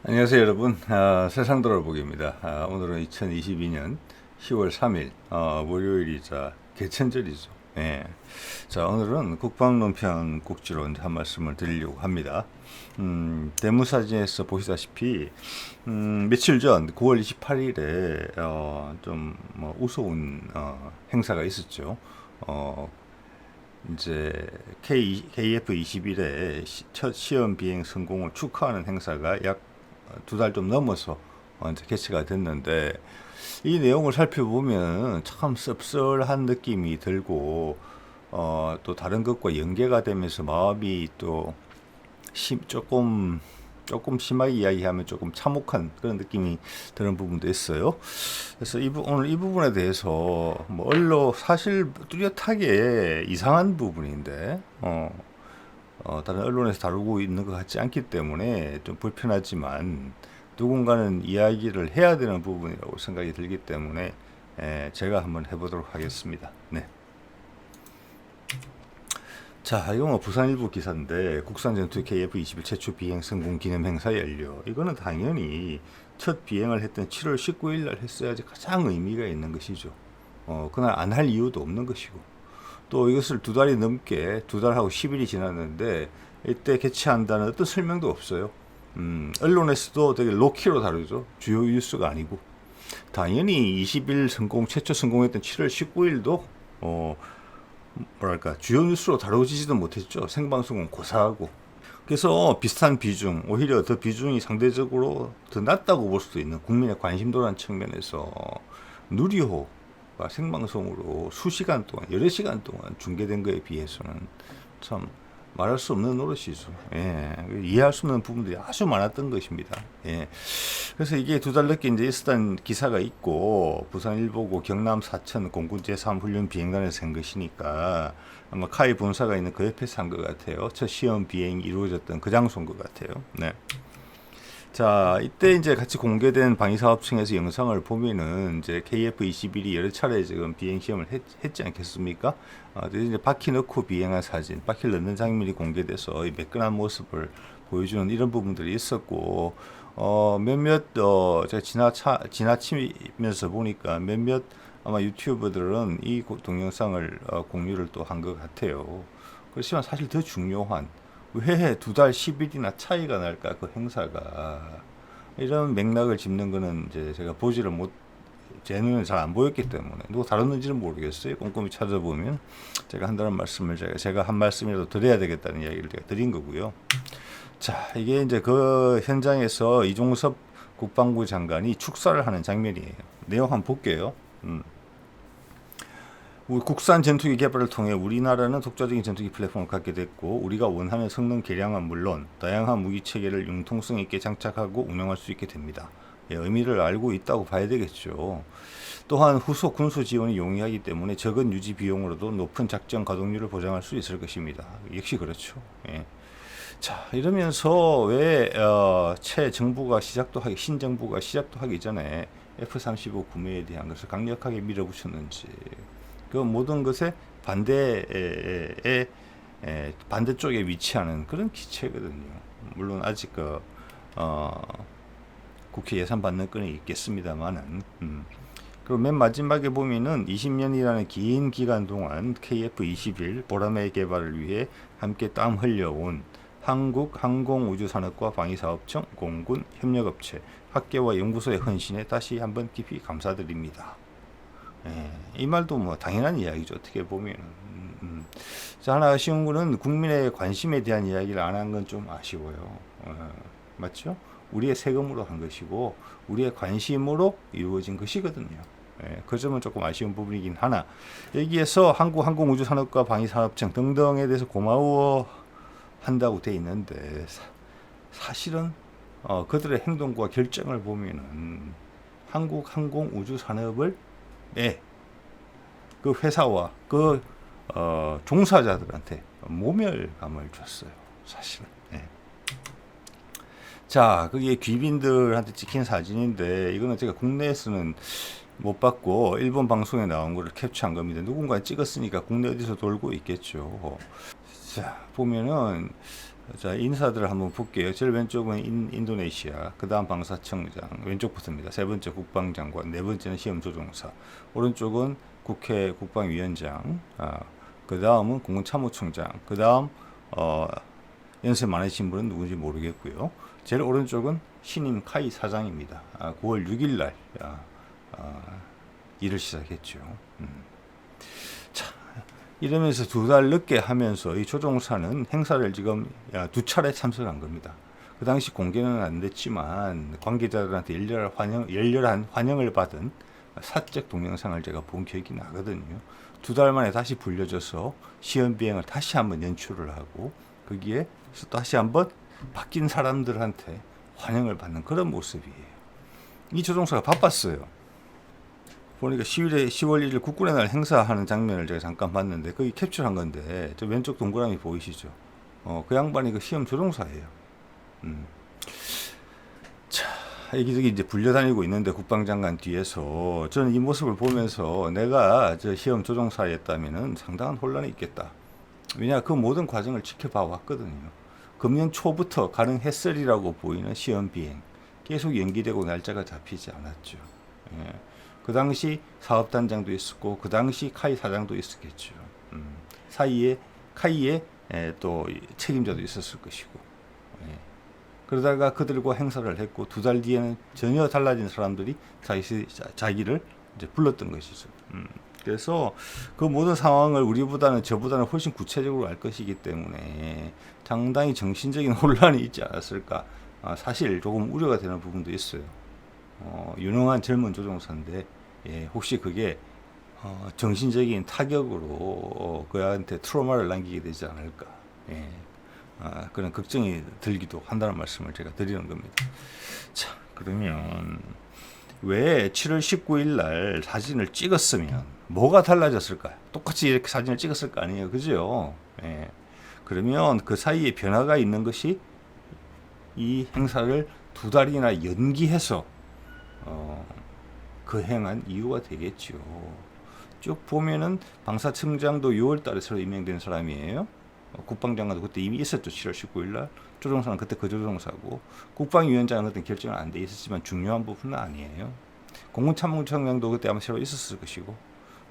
안녕하세요 여러분. 세상 돌아보기입니다. 오늘은 2022년 10월 3일 월요일이자 개천절이죠. 예. 자, 오늘은 국방론편 꼭지로 한 말씀을 드리려고 합니다. 대무사진에서 보시다시피 며칠 전 9월 28일에 좀 우스운 행사가 있었죠. 이제 KF-21의 첫 시험 비행 성공을 축하하는 행사가 약 2달 좀 넘어서 이제 개최가 됐는데, 이 내용을 살펴보면 참 씁쓸한 느낌이 들고 또 다른 것과 연계가 되면서 마음이 또 조금 심하게 이야기하면 조금 참혹한 그런 느낌이 드는 부분도 있어요. 그래서 오늘 이 부분에 대해서 사실 뚜렷하게 이상한 부분인데 다른 언론에서 다루고 있는 것 같지 않기 때문에 좀 불편하지만, 누군가는 이야기를 해야 되는 부분이라고 생각이 들기 때문에 제가 한번 해보도록 하겠습니다. 네. 자, 이거 부산일보 기사인데, 국산 전투 KF-21 최초 비행 성공 기념 행사 연료. 이거는 당연히 첫 비행을 했던 7월 19일 날 했어야지 가장 의미가 있는 것이죠. 그날 안 할 이유도 없는 것이고, 또 이것을 2달이 넘게, 2달하고 10일이 지났는데 이때 개최한다는 어떤 설명도 없어요. 언론에서도 되게 로키로 다루죠. 주요 뉴스가 아니고. 당연히 20일 최초 성공했던 7월 19일도 주요 뉴스로 다루지도 못했죠. 생방송은 고사하고. 그래서 비슷한 비중, 오히려 더 비중이 상대적으로 더 낮다고 볼 수도 있는 국민의 관심도라는 측면에서 누리호가 생방송으로 수시간 동안, 여러 시간 동안 중계된 거에 비해서는 참 말할 수 없는 노릇이죠. 예, 이해할 수 없는 부분들이 아주 많았던 것입니다. 예. 그래서 이게 2달 넘게 이제 있었던 기사가 있고, 부산일보고 경남 사천 공군 제3훈련 비행단에서 한 것이니까 아마 카이 본사가 있는 그 옆에서 한 것 같아요. 첫 시험 비행이 이루어졌던 그 장소인 것 같아요. 네. 자, 이때 이제 같이 공개된 방위사업청에서 영상을 보면은 이제 KF-21이 여러 차례 지금 비행 시험을 했지 않겠습니까? 이제 바퀴 넣고 비행한 사진, 바퀴를 넣는 장면이 공개돼서 이 매끈한 모습을 보여주는 이런 부분들이 있었고, 제가 지나치면서 보니까 몇몇 아마 유튜버들은 이 동영상을 공유를 또 한 것 같아요. 그렇지만 사실 더 중요한, 왜 2달 10일이나 차이가 날까, 그 행사가. 이런 맥락을 짚는 거는 이제 제가 제 눈에 잘 안 보였기 때문에, 누가 다뤘는지는 모르겠어요. 꼼꼼히 찾아보면 제가 한다는 말씀을 제가 한 말씀이라도 드려야 되겠다는 이야기를 제가 드린 거고요. 자, 이게 이제 그 현장에서 이종섭 국방부 장관이 축사를 하는 장면이에요. 내용 한번 볼게요. 우리 국산 전투기 개발을 통해 우리나라는 독자적인 전투기 플랫폼을 갖게 됐고, 우리가 원하는 성능 개량은 물론 다양한 무기 체계를 융통성 있게 장착하고 운영할 수 있게 됩니다. 예, 의미를 알고 있다고 봐야 되겠죠. 또한 후속 군수 지원이 용이하기 때문에 적은 유지 비용으로도 높은 작전 가동률을 보장할 수 있을 것입니다. 역시 그렇죠. 예. 자, 이러면서 왜 신정부가 시작도 하기 전에 F-35 구매에 대한 것을 강력하게 밀어붙였는지, 그 모든 것에 반대쪽에 위치하는 그런 기체거든요. 물론 아직 국회 예산 받는 건이 있겠습니다만은. 그리고 맨 마지막에 보면은 20년이라는 긴 기간 동안 KF-21 보라매 개발을 위해 함께 땀 흘려온 한국항공우주산업과 방위사업청, 공군, 협력업체, 학계와 연구소의 헌신에 다시 한번 깊이 감사드립니다. 예, 이 말도 당연한 이야기죠. 어떻게 보면. 자, 하나 아쉬운 거는 국민의 관심에 대한 이야기를 안 한 건 좀 아쉬워요. 맞죠? 우리의 세금으로 한 것이고 우리의 관심으로 이루어진 것이거든요. 예, 그 점은 조금 아쉬운 부분이긴 하나, 여기에서 한국항공우주산업과 방위산업청 등등에 대해서 고마워한다고 돼 있는데, 사실은 그들의 행동과 결정을 보면은 한국항공우주산업을 그 회사와 그 종사자들한테 모멸감을 줬어요. 사실은. 예. 자, 그게 귀빈들한테 찍힌 사진인데, 이거는 제가 국내에서는 못 봤고 일본 방송에 나온 거를 캡처한 겁니다. 누군가 찍었으니까 국내 어디서 돌고 있겠죠. 자, 보면은 자, 인사들을 한번 볼게요. 제일 왼쪽은 인도네시아, 그 다음 방사청장, 왼쪽부터입니다. 세 번째 국방장관, 네 번째는 시험조종사, 오른쪽은 국회 국방위원장, 그 다음은 공군참모총장, 그 다음 연세 많으신 분은 누군지 모르겠고요. 제일 오른쪽은 신임 카이 사장입니다. 9월 6일 날 일을 시작했죠. 자, 이러면서 2달 늦게 하면서 이 조종사는 행사를 지금 2차례 참석한 겁니다. 그 당시 공개는 안 됐지만 관계자들한테 열렬한 환영을 받은 사적 동영상을 제가 본 기억이 나거든요. 2달 만에 다시 불려져서 시험 비행을 다시 한번 연출을 하고 거기에 다시 한번 바뀐 사람들한테 환영을 받는 그런 모습이에요. 이 조종사가 바빴어요. 보니까 10월 1일 국군의 날 행사하는 장면을 제가 잠깐 봤는데 거기 캡처한 건데 저 왼쪽 동그라미 보이시죠? 그 양반이 그 시험 조종사예요. 자, 여기저기 이제 불려다니고 있는데 국방장관 뒤에서 저는 이 모습을 보면서 내가 저 시험 조종사였다면은 상당한 혼란이 있겠다. 왜냐 그 모든 과정을 지켜봐 왔거든요. 금년 초부터 가능했으리라고 보이는 시험 비행 계속 연기되고 날짜가 잡히지 않았죠. 예. 그 당시 사업단장도 있었고 그 당시 카이 사장도 있었겠죠. 사이에 카이의 또 책임자도 있었을 것이고. 예. 그러다가 그들과 행사를 했고 2달 뒤에는 전혀 달라진 사람들이 자기를 이제 불렀던 것이죠. 그래서 그 모든 상황을 저보다는 훨씬 구체적으로 알 것이기 때문에 상당히 정신적인 혼란이 있지 않았을까. 사실 조금 우려가 되는 부분도 있어요. 유능한 젊은 조종사인데 혹시 그게 정신적인 타격으로 그한테 트라우마를 남기게 되지 않을까. 그런 걱정이 들기도 한다는 말씀을 제가 드리는 겁니다. 자, 그러면 왜 7월 19일 날 사진을 찍었으면 뭐가 달라졌을까요? 똑같이 이렇게 사진을 찍었을 거 아니에요. 그죠? 그러면 그 사이에 변화가 있는 것이 이 행사를 2달이나 연기해서 그 행한 이유가 되겠죠. 쭉 보면은 방사청장도 6월 달에 새로 임명된 사람이에요. 국방장관도 그때 이미 있었죠. 7월 19일 날. 조종사는 그때 그 조종사고 국방위원장은 그때 결정은 안 돼 있었지만 중요한 부분은 아니에요. 공군참모총장도 그때 아마 새로 있었을 것이고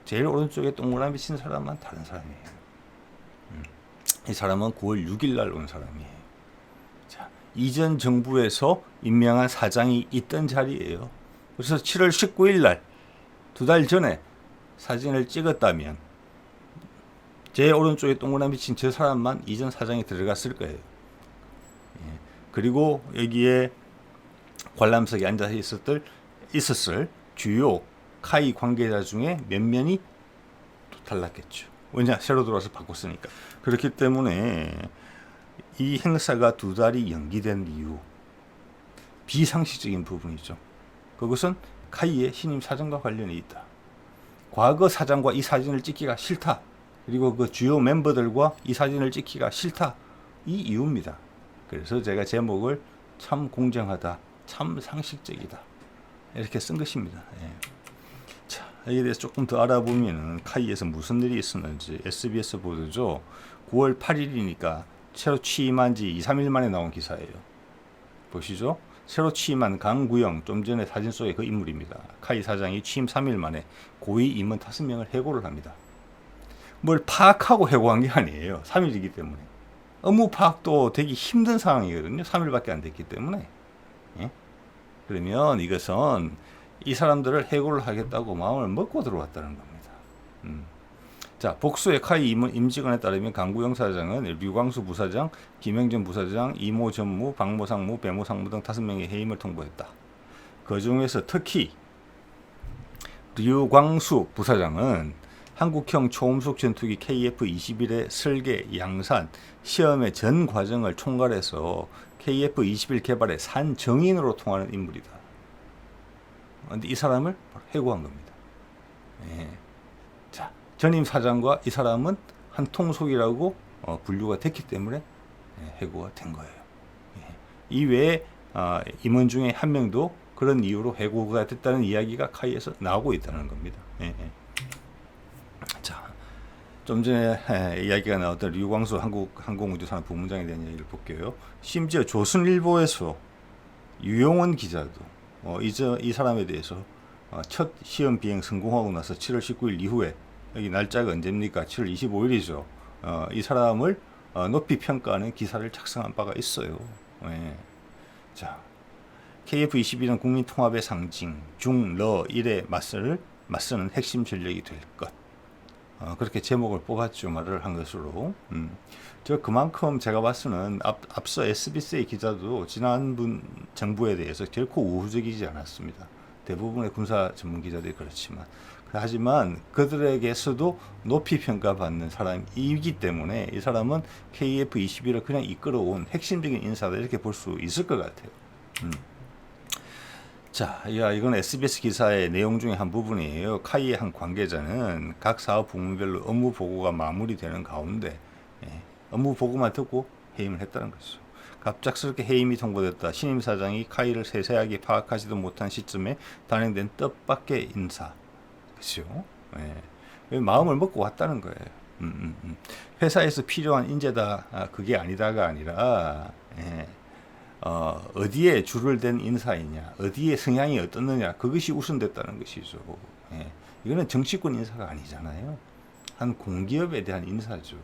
제일 오른쪽에 동그라미 친 사람은 다른 사람이에요. 이 사람은 9월 6일 날 온 사람이에요. 자, 이전 정부에서 임명한 사장이 있던 자리예요. 그래서 7월 19일 날 2달 전에 사진을 찍었다면 제 오른쪽에 동그라미 친 저 사람만 이전 사장이 들어갔을 거예요. 그리고 여기에 관람석에 앉아 있었을 주요 카이 관계자 중에 몇 명이 달랐겠죠. 왜냐 새로 들어와서 바꿨으니까. 그렇기 때문에 이 행사가 2달이 연기된 이유 비상식적인 부분이죠. 그것은 카이의 신임 사장과 관련이 있다. 과거 사장과 이 사진을 찍기가 싫다. 그리고 그 주요 멤버들과 이 사진을 찍기가 싫다. 이 이유입니다. 그래서 제가 제목을 참 공정하다, 참 상식적이다 이렇게 쓴 것입니다. 자, 여기에 대해서 조금 더 알아보면은 카이에서 무슨 일이 있었는지 SBS 보도죠. 9월 8일이니까 새로 취임한 지 2, 3일 만에 나온 기사예요. 보시죠. 새로 취임한 강구영, 좀 전에 사진 속의 그 인물입니다. 카이 사장이 취임 3일 만에 고위 임원 5명을 해고를 합니다. 뭘 파악하고 해고한 게 아니에요. 3일이기 때문에. 업무 파악도 되기 힘든 상황이거든요. 3일밖에 안 됐기 때문에. 그러면 이것은 이 사람들을 해고를 하겠다고 마음을 먹고 들어왔다는 겁니다. 자, 복수의 카이 임직원에 따르면 강구영 사장은 류광수 부사장, 김영전 부사장, 이모 전무, 박모 상무, 배모 상무 등 5명의 해임을 통보했다. 그 중에서 특히 류광수 부사장은 한국형 초음속 전투기 KF-21의 설계, 양산, 시험의 전 과정을 총괄해서 KF-21 개발의 산정인으로 통하는 인물이다. 그런데 이 사람을 해고한 겁니다. 자, 전임 사장과 이 사람은 한 통속이라고 분류가 됐기 때문에 해고가 된 거예요. 이외에 임원 중에 한 명도 그런 이유로 해고가 됐다는 이야기가 카이에서 나오고 있다는 겁니다. 자, 좀 전에 이야기가 나왔던 류광수 한국항공우주산업 부문장에 대한 이야기를 볼게요. 심지어 조선일보에서 유용원 기자도 이 사람에 대해서 첫 시험 비행 성공하고 나서 7월 19일 이후에, 여기 날짜가 언제입니까? 7월 25일이죠. 이 사람을 높이 평가하는 기사를 작성한 바가 있어요. 예. 자, KF-21은 국민 통합의 상징, 중, 일에 맞서는 핵심 전력이 될 것. 그렇게 제목을 뽑았죠. 말을 한 것으로. 그만큼 제가 봤을 앞서 SBS의 기자도 지난번 정부에 대해서 결코 우호적이지 않았습니다. 대부분의 군사 전문 기자들이 그렇지만, 하지만 그들에게서도 높이 평가받는 사람이기 때문에 이 사람은 KF-21을 그냥 이끌어온 핵심적인 인사다, 이렇게 볼 수 있을 것 같아요. 자, 이건 SBS 기사의 내용 중에 한 부분이에요. 카이의 한 관계자는 각 사업 부문별로 업무 보고가 마무리되는 가운데 업무 보고만 듣고 해임을 했다는 거죠. 갑작스럽게 해임이 통보됐다. 신임 사장이 카이를 세세하게 파악하지도 못한 시점에 단행된 뜻밖의 인사. 그렇죠? 마음을 먹고 왔다는 거예요. 회사에서 필요한 인재다, 그게 아니다가 아니라 어디에 줄을 댄 인사이냐, 어디에 성향이 어떻느냐, 그것이 우선됐다는 것이죠. 이거는 정치권 인사가 아니잖아요. 한 공기업에 대한 인사죠.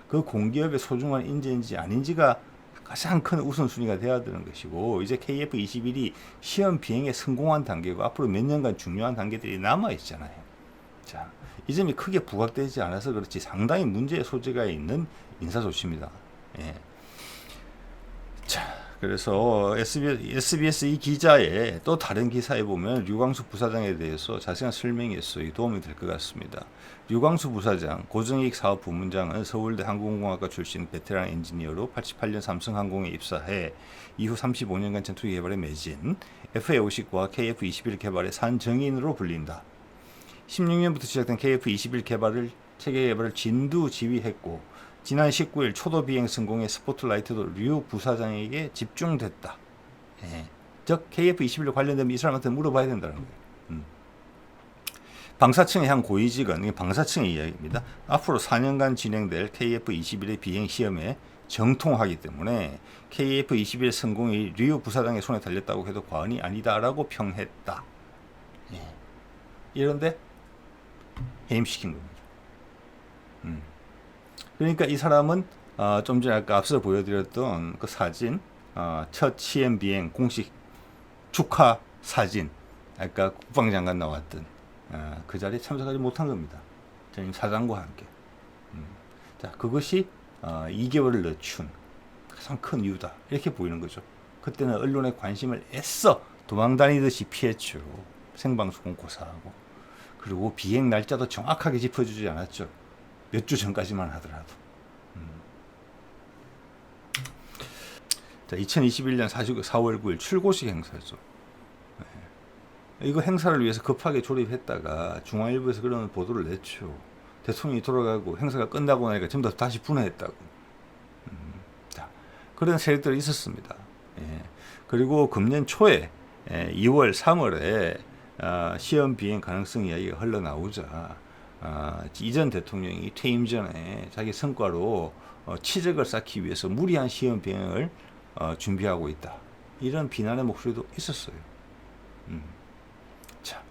그 공기업의 소중한 인재인지 아닌지가 가장 큰 우선순위가 돼야 되는 것이고, 이제 KF-21이 시험 비행에 성공한 단계고 앞으로 몇 년간 중요한 단계들이 남아 있잖아요. 자, 이 점이 크게 부각되지 않아서 그렇지 상당히 문제의 소지가 있는 인사 조치입니다. 자, 그래서 SBS 이 기자의 또 다른 기사에 보면 류광수 부사장에 대해서 자세한 설명이 있어요. 도움이 될 것 같습니다. 류광수 부사장, 고정익 사업 부문장은 서울대 항공공학과 출신 베테랑 엔지니어로 88년 삼성항공에 입사해 이후 35년간 전투기 개발에 매진, FA-50과 KF-21 개발의 산정인으로 불린다. 16년부터 시작된 KF-21 체계 개발을 진두 지휘했고, 지난 19일 초도 비행 성공의 스포트라이트도 류 부사장에게 집중됐다. 즉 KF-21로 관련되면 이 사람한테 물어봐야 된다는 거예요. 방사청의 한 고위직은, 이게 방사청의 이야기입니다. 앞으로 4년간 진행될 KF-21의 비행 시험에 정통하기 때문에 KF-21 성공이 류 부사장의 손에 달렸다고 해도 과언이 아니다라고 평했다. 이런데 해임시킨 겁니다. 그러니까 이 사람은 좀 전에 아까 앞서 보여드렸던 그 사진, 첫 시험 비행 공식 축하 사진, 아까 국방장관 나왔던 그 자리에 참석하지 못한 겁니다. 전임 사장과 함께. 자, 그것이 2개월을 늦춘 가장 큰 이유다, 이렇게 보이는 거죠. 그때는 언론의 관심을 애써 도망다니듯이 피했죠. 생방송 고사하고. 그리고 비행 날짜도 정확하게 짚어주지 않았죠. 몇 주 전까지만 하더라도. 자, 2021년 4월 9일 출고식 행사죠. 이거 행사를 위해서 급하게 조립했다가 중앙일보에서 그런 보도를 냈죠. 대통령이 돌아가고 행사가 끝나고 나니까 전부 다 다시 분해했다고. 자, 그런 세력들이 있었습니다. 그리고 금년 초에 2월, 3월에 시험 비행 가능성 이야기가 흘러나오자 이전 대통령이 퇴임 전에 자기 성과로 치적을 쌓기 위해서 무리한 시험 비행을 준비하고 있다, 이런 비난의 목소리도 있었어요. 자,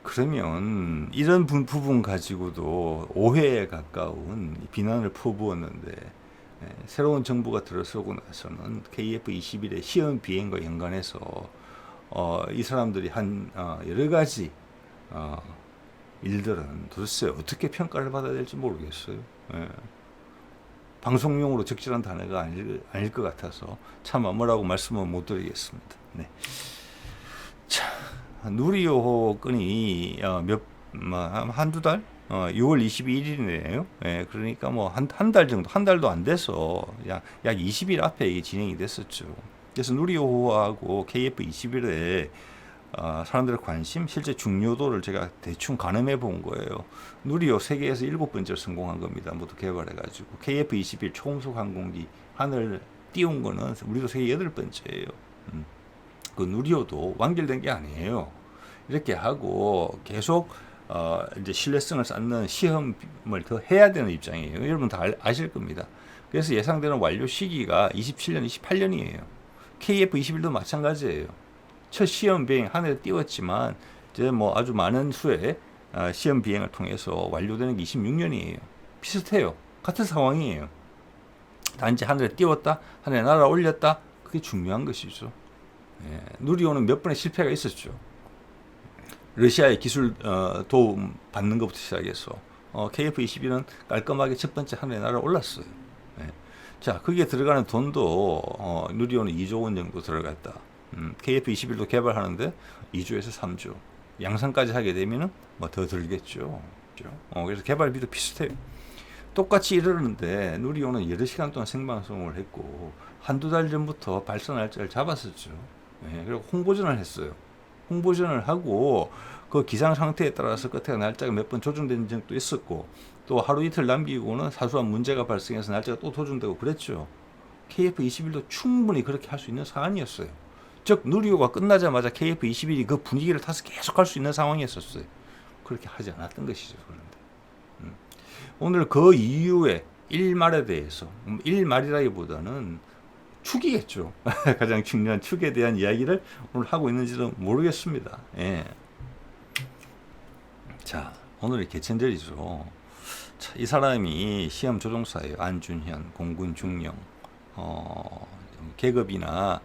그러면 이런 부분 가지고도 오해에 가까운 비난을 퍼부었는데, 새로운 정부가 들어서고 나서는 KF-21의 시험 비행과 연관해서 이 사람들이 한 여러 가지 일들은 도대체 어떻게 평가를 받아야 될지 모르겠어요. 방송용으로 적절한 단어가 아닐 것 같아서 차마 뭐라고 말씀은 못 드리겠습니다. 네. 자, 누리호 건이 한두 달? 6월 22일이네요. 그러니까 뭐 한 달 정도, 한 달도 안 돼서 약 20일 앞에 이게 진행이 됐었죠. 그래서 누리호하고 KF-21에 사람들의 관심, 실제 중요도를 제가 대충 가늠해 본 거예요. 누리호 세계에서 7번째로 성공한 겁니다. 모두 개발해가지고. KF-21 초음속 항공기 하늘 띄운 거는 우리도 세계 8번째예요. 그 누리호도 완결된 게 아니에요. 이렇게 하고 계속 이제 신뢰성을 쌓는 시험을 더 해야 되는 입장이에요. 여러분 다 아실 겁니다. 그래서 예상되는 완료 시기가 27년, 28년이에요. KF21도 마찬가지예요. 첫 시험 비행 하늘에 띄웠지만 이제 뭐 아주 많은 수의 시험 비행을 통해서 완료되는 게 26년이에요. 비슷해요. 같은 상황이에요. 단지 하늘에 띄웠다, 하늘에 날아 올렸다, 그게 중요한 것이죠. 예, 누리호는 몇 번의 실패가 있었죠. 러시아의 기술 도움 받는 것부터 시작해서 KF-21은 깔끔하게 첫 번째 하늘에 날아 올랐어요. 예. 자, 거기에 들어가는 돈도 누리호는 2조 원 정도 들어갔다. KF-21도 개발하는데 2조에서 3조. 양산까지 하게 되면은 뭐 더 들겠죠. 그래서 개발비도 비슷해요. 똑같이 이러는데 누리호는 여러 시간 동안 생방송을 했고 한두 달 전부터 발사 날짜를 잡았었죠. 예, 그리고 홍보전을 했어요. 홍보전을 하고 그 기상 상태에 따라서 끝에 날짜가 몇 번 조정된 적도 있었고 또 하루 이틀 남기고는 사소한 문제가 발생해서 날짜가 또 조정되고 그랬죠. KF-21도 충분히 그렇게 할 수 있는 사안이었어요. 즉 누리호가 끝나자마자 KF-21이 그 분위기를 타서 계속 할 수 있는 상황이었어요. 그렇게 하지 않았던 것이죠. 그런데 오늘 그 이후에 일말에 대해서 일말이라기보다는 축이겠죠. 가장 중요한 축에 대한 이야기를 오늘 하고 있는지는 모르겠습니다. 예. 자, 오늘이 개천절이죠. 자, 이 사람이 시험 조종사예요. 안준현, 공군 중령. 계급이나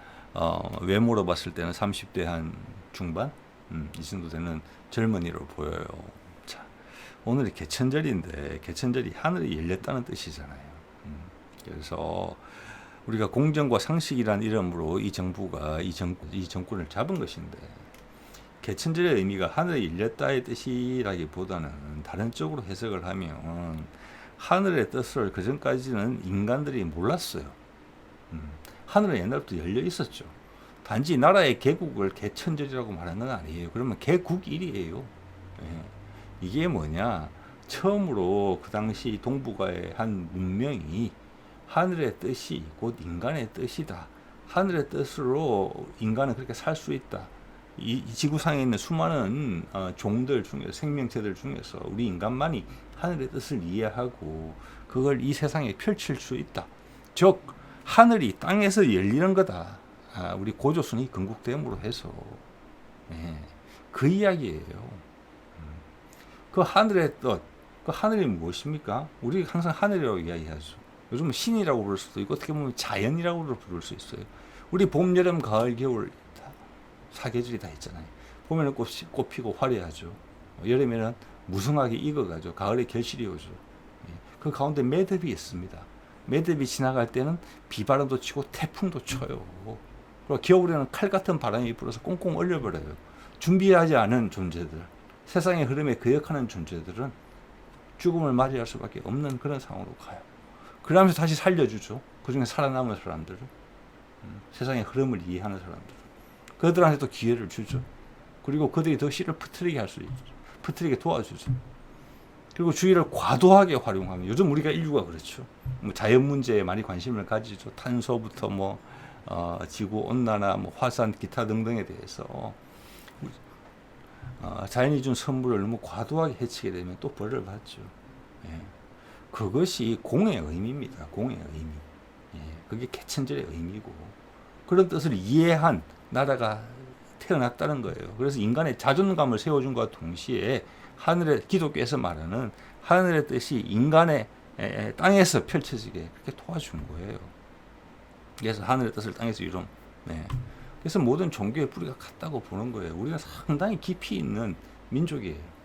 외모로 봤을 때는 30대 한 중반? 이 정도 되는 젊은이로 보여요. 자, 오늘이 개천절인데 개천절이 하늘이 열렸다는 뜻이잖아요. 그래서 우리가 공정과 상식이라는 이름으로 이 정부가 이 정권을 잡은 것인데 개천절의 의미가 하늘이 열렸다의 뜻이라기보다는 다른 쪽으로 해석을 하면 하늘의 뜻을 그전까지는 인간들이 몰랐어요. 하늘은 옛날부터 열려 있었죠. 단지 나라의 개국을 개천절이라고 말하는 건 아니에요. 그러면 개국일이에요. 예. 이게 뭐냐? 처음으로 그 당시 동북아의 한 문명이 하늘의 뜻이 곧 인간의 뜻이다. 하늘의 뜻으로 인간은 그렇게 살 수 있다. 이 지구상에 있는 수많은 종들 중에서 생명체들 중에서 우리 인간만이 하늘의 뜻을 이해하고 그걸 이 세상에 펼칠 수 있다. 즉 하늘이 땅에서 열리는 거다. 우리 고조선이 건국됨으로 해서 그 이야기예요. 그 하늘의 뜻, 그 하늘이 무엇입니까? 우리 항상 하늘이라고 이야기하죠. 요즘 신이라고 부를 수도 있고 어떻게 보면 자연이라고 부를 수 있어요. 우리 봄, 여름, 가을, 겨울 다 사계절이 다 있잖아요. 봄에는 꽃 피고 화려하죠. 여름에는 무성하게 익어가죠. 가을에 결실이 오죠. 그 가운데 매듭이 있습니다. 매듭이 지나갈 때는 비바람도 치고 태풍도 쳐요. 그리고 겨울에는 칼 같은 바람이 불어서 꽁꽁 얼려버려요. 준비하지 않은 존재들, 세상의 흐름에 거역하는 존재들은 죽음을 맞이할 수밖에 없는 그런 상황으로 가요. 그러면서 다시 살려주죠. 그 중에 살아남은 사람들은 세상의 흐름을 이해하는 사람들, 그들한테 또 기회를 주죠. 그리고 그들이 더 씨를 퍼뜨리게 할 수 있죠. 퍼뜨리게 도와주죠. 그리고 주의를 과도하게 활용하면 요즘 우리가 인류가 그렇죠. 뭐 자연 문제에 많이 관심을 가지죠. 탄소부터 뭐 지구 온난화, 뭐 화산, 기타 등등에 대해서 자연이 준 선물을 너무 과도하게 해치게 되면 또 벌을 받죠. 예. 그것이 공의 의미입니다. 공의 의미. 예. 그게 개천절의 의미고 그런 뜻을 이해한 나라가 태어났다는 거예요. 그래서 인간의 자존감을 세워준 것과 동시에 하늘의 기독교에서 말하는 하늘의 뜻이 인간의 땅에서 펼쳐지게 그렇게 도와준 거예요. 그래서 하늘의 뜻을 땅에서 이룬. 그래서 모든 종교의 뿌리가 같다고 보는 거예요. 우리가 상당히 깊이 있는 민족이에요.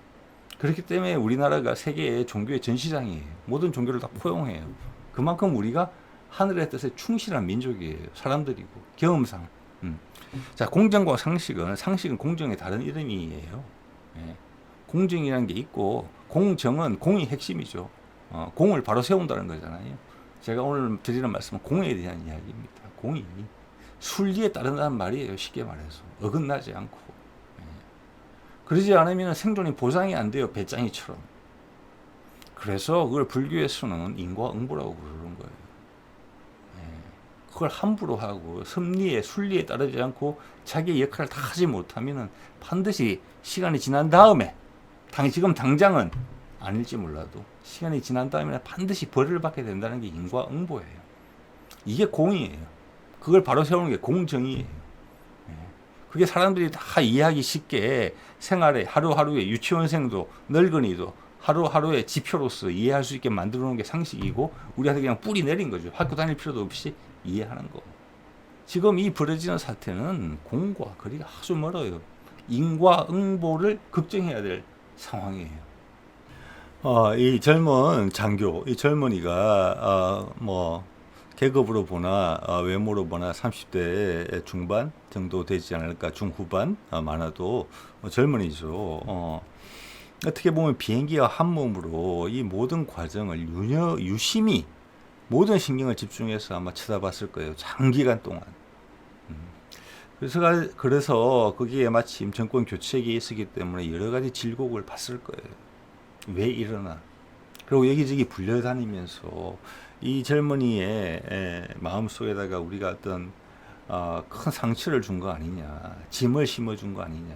그렇기 때문에 우리나라가 세계의 종교의 전시장이에요. 모든 종교를 다 포용해요. 그만큼 우리가 하늘의 뜻에 충실한 민족이에요. 사람들이고 경험상. 자, 공정과 상식은 공정의 다른 이름이에요. 공정이라는 게 있고 공정은 공이 핵심이죠. 공을 바로 세운다는 거잖아요. 제가 오늘 드리는 말씀은 공에 대한 이야기입니다. 공이 순리에 따른다는 말이에요. 쉽게 말해서 어긋나지 않고. 그러지 않으면 생존이 보장이 안 돼요. 배짱이처럼. 그래서 그걸 불교에서는 인과응보라고 부르는 거예요. 그걸 함부로 하고 섭리에 순리에 따르지 않고 자기의 역할을 다 하지 못하면 반드시 시간이 지난 다음에 지금 당장은 아닐지 몰라도 시간이 지난 다음에 반드시 벌을 받게 된다는 게 인과응보예요. 이게 공이에요. 그걸 바로 세우는 게 공정이에요. 예. 그게 사람들이 다 이해하기 쉽게 생활에 하루하루에 유치원생도 늙은이도 하루하루의 지표로서 이해할 수 있게 만들어 놓은 게 상식이고 우리한테 그냥 뿌리 내린 거죠. 학교 다닐 필요도 없이 이해하는 거. 지금 이 벌어지는 사태는 공과 거리가 아주 멀어요. 인과응보를 걱정해야 될 상황이에요. 이 젊은 장교, 이 젊은이가 계급으로 보나 외모로 보나 30대 중반 정도 되지 않을까, 중후반 많아도 젊은이죠. 어떻게 보면 비행기와 한 몸으로 이 모든 과정을 유심히 모든 신경을 집중해서 아마 쳐다봤을 거예요. 장기간 동안. 그래서 거기에 마침 정권 교체기에 있었기 때문에 여러 가지 질곡을 봤을 거예요. 왜 이러나. 그리고 여기저기 불려다니면서 이 젊은이의 마음속에다가 우리가 어떤 큰 상처를 준 거 아니냐, 짐을 심어준 거 아니냐,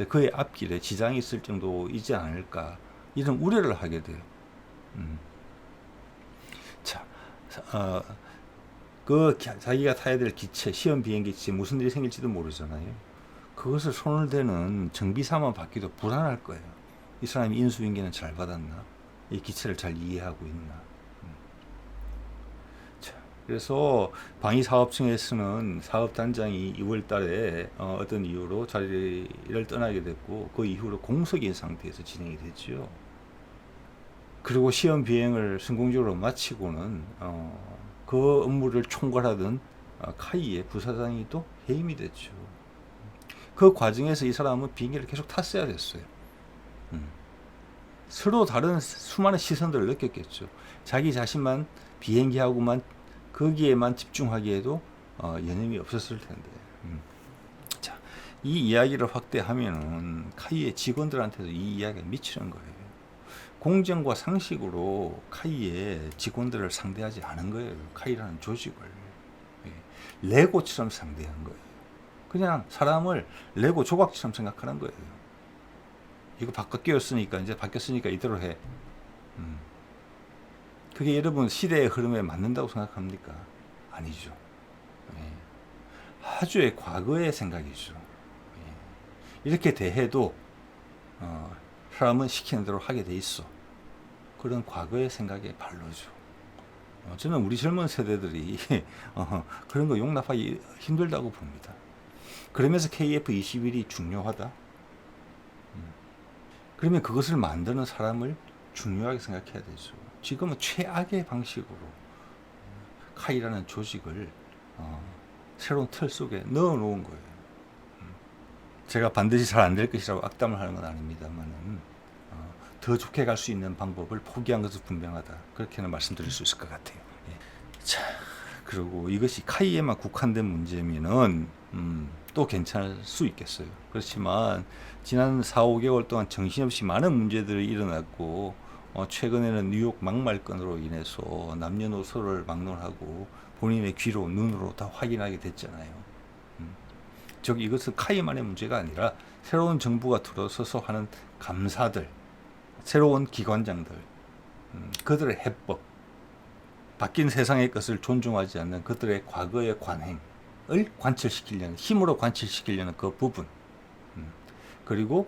그의 앞길에 지장이 있을 정도이지 않을까, 이런 우려를 하게 돼요. 자, 자기가 타야 될 기체, 시험 비행기체 무슨 일이 생길지도 모르잖아요. 그것을 손을 대는 정비사만 받기도 불안할 거예요. 이 사람이 인수인계는 잘 받았나? 이 기체를 잘 이해하고 있나? 자, 그래서 방위사업청에서는 사업단장이 2월 달에 어떤 이유로 자리를 떠나게 됐고, 그 이후로 공석인 상태에서 진행이 됐죠. 그리고 시험 비행을 성공적으로 마치고는 그 업무를 총괄하던 카이의 부사장이 또 해임이 됐죠. 그 과정에서 이 사람은 비행기를 계속 탔어야 됐어요. 서로 다른 수많은 시선들을 느꼈겠죠. 자기 자신만 비행기하고만 거기에만 집중하기에도 여념이 없었을 텐데. 자, 이 이야기를 확대하면은 카이의 직원들한테도 이 이야기가 미치는 거예요. 공정과 상식으로 카이의 직원들을 상대하지 않은 거예요. 카이라는 조직을 레고처럼 상대한 거예요. 그냥 사람을 레고 조각처럼 생각하는 거예요. 이거 바뀌었으니까 이제 바뀌었으니까 이대로 해. 그게 여러분 시대의 흐름에 맞는다고 생각합니까? 아니죠. 아주의 과거의 생각이죠. 이렇게 대해도 사람은 시키는 대로 하게 돼 있어. 그런 과거의 생각에 발로죠. 저는 우리 젊은 세대들이 그런 거 용납하기 힘들다고 봅니다. 그러면서 KF-21이 중요하다. 그러면 그것을 만드는 사람을 중요하게 생각해야 되죠. 지금은 최악의 방식으로 카이라는 조직을 새로운 틀 속에 넣어 놓은 거예요. 제가 반드시 잘 안 될 것이라고 악담을 하는 건 아닙니다만은 더 좋게 갈 수 있는 방법을 포기한 것은 분명하다. 그렇게는 말씀드릴 수 있을 것 같아요. 자, 그리고 이것이 카이에만 국한된 문제면은 또 괜찮을 수 있겠어요. 그렇지만 지난 4, 5개월 동안 정신없이 많은 문제들이 일어났고 최근에는 뉴욕 막말건으로 인해서 남녀노소를 막론하고 본인의 귀로 눈으로 다 확인하게 됐잖아요. 즉 이것은 카이만의 문제가 아니라 새로운 정부가 들어서서 하는 감사들, 새로운 기관장들, 그들의 해법, 바뀐 세상의 것을 존중하지 않는 그들의 과거의 관행을 관철시키려는, 힘으로 관철시키려는 그 부분, 그리고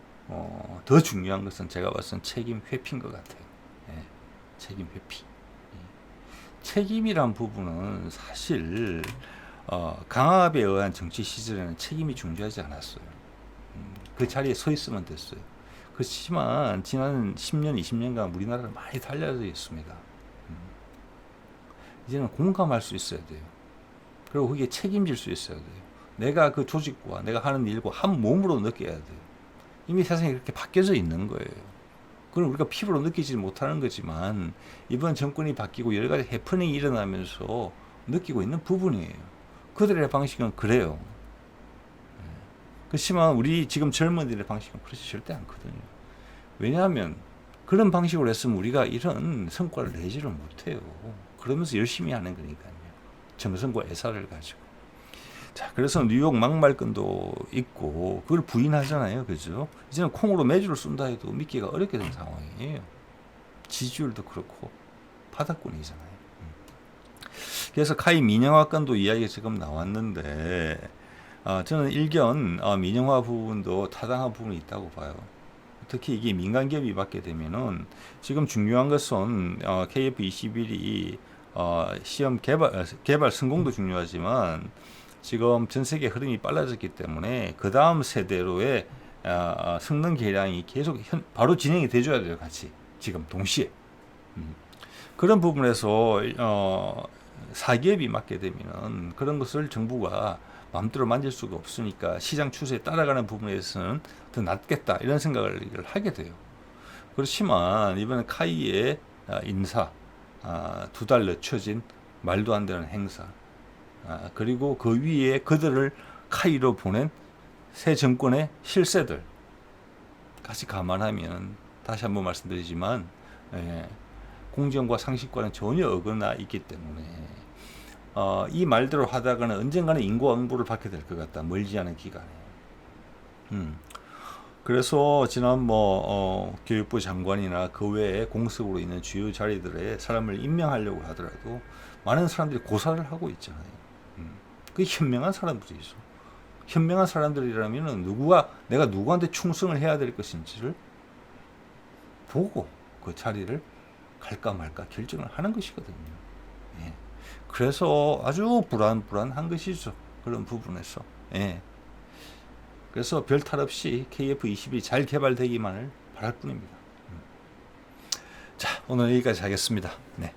더 중요한 것은 제가 봤을 때 책임 회피인 것 같아요. 책임 회피. 책임이란 부분은 사실 강압에 의한 정치 시절에는 책임이 존재하지 않았어요. 그 자리에 서 있으면 됐어요. 그렇지만 지난 10년, 20년간 우리나라는 많이 달라져 있습니다. 이제는 공감할 수 있어야 돼요. 그리고 그게 책임질 수 있어야 돼요. 내가 그 조직과 내가 하는 일과 한 몸으로 느껴야 돼요. 이미 세상이 그렇게 바뀌어져 있는 거예요. 그걸 우리가 피부로 느끼지 못하는 거지만 이번 정권이 바뀌고 여러 가지 해프닝이 일어나면서 느끼고 있는 부분이에요. 그들의 방식은 그래요. 그렇지만 우리 지금 젊은이들의 방식은 그렇지 절대 않거든요. 왜냐하면 그런 방식으로 했으면 우리가 이런 성과를 내지를 못해요. 그러면서 열심히 하는 거니까요. 정성과 애사를 가지고. 자, 그래서 뉴욕 막말건도 있고 그걸 부인하잖아요, 그죠? 이제는 콩으로 매주를 쏜다 해도 믿기가 어렵게 된 상황이에요. 지지율도 그렇고 파다꾼이잖아요. 그래서 카이 민영화 건도 이야기가 지금 나왔는데 저는 일견 민영화 부분도 타당한 부분이 있다고 봐요. 특히 이게 민간 기업이 받게 되면은 지금 중요한 것은 KF21이 시험 개발 성공도 중요하지만 지금 전 세계 흐름이 빨라졌기 때문에 그 다음 세대로의 성능 개량이 계속 바로 진행이 돼줘야 돼요, 같이 지금 동시에. 그런 부분에서 사기업이 맡게 되면 그런 것을 정부가 마음대로 만질 수가 없으니까 시장 추세에 따라가는 부분에서는 더 낫겠다 이런 생각을 하게 돼요. 그렇지만 이번에 카이의 인사 2달 늦춰진 말도 안 되는 행사 그리고 그 위에 그들을 카이로 보낸 새 정권의 실세들 같이 감안하면 다시 한번 말씀드리지만 공정과 상식과는 전혀 어긋나 있기 때문에 이 말대로 하다가는 언젠가는 인과응보를 받게 될 것 같다. 멀지 않은 기간에. 그래서 지난 교육부 장관이나 그 외에 공석으로 있는 주요 자리들에 사람을 임명하려고 하더라도 많은 사람들이 고사를 하고 있잖아요. 그 현명한 사람들이죠. 현명한 사람들이라면은 내가 누구한테 충성을 해야 될 것인지를 보고 그 자리를 갈까 말까 결정을 하는 것이거든요. 예. 그래서 아주 불안한 것이죠. 그런 부분에서. 예. 그래서 별 탈 없이 KF21이 잘 개발되기만을 바랄 뿐입니다. 자, 오늘 여기까지 하겠습니다. 네.